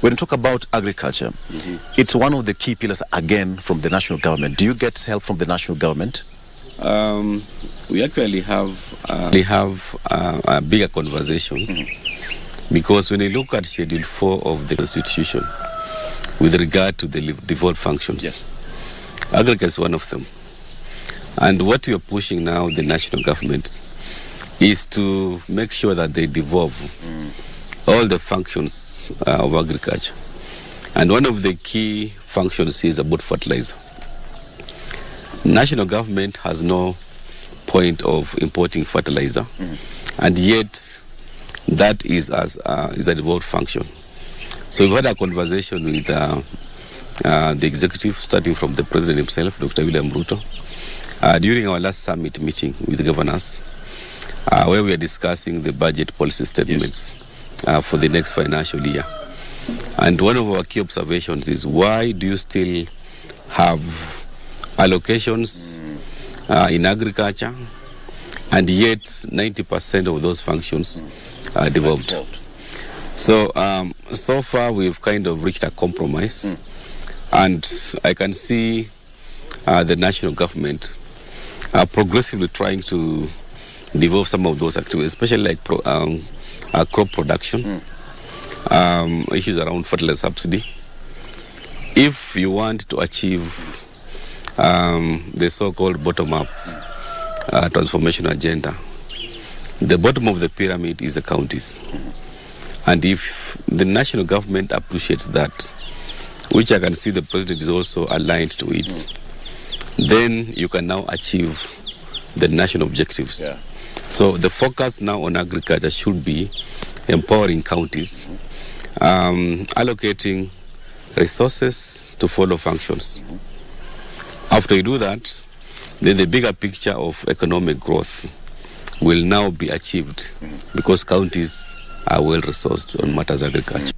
When you talk about agriculture, it's one of the key pillars, again, from the national government. Do you get help from the national government? We actually have a bigger conversation because when you look at Schedule 4 of the Constitution with regard to the devolved functions, agriculture is one of them. And what we are pushing now, the national government, is to make sure that they devolve all the functions of agriculture. And one of the key functions is about fertilizer. National government has no point of importing fertilizer, and yet that is a devolved function. So we've had a conversation with the executive, starting from the president himself, Dr. William Ruto, during our last summit meeting with the governors, where we are discussing the budget policy statements for the next financial year. And one of our key observations is, why do you still have allocations in agriculture, and yet 90% of those functions are devolved? So, so far we've kind of reached a compromise, and I can see the national government progressively trying to devolve some of those activities, especially like crop production, issues around fertilizer subsidy. If you want to achieve the so-called bottom-up transformation agenda, the bottom of the pyramid is the counties. And if the national government appreciates that, which I can see the president is also aligned to it, then you can now achieve the national objectives. So the focus now on agriculture should be empowering counties, allocating resources to follow functions. After you do that, then the bigger picture of economic growth will now be achieved because counties are well resourced on matters of agriculture.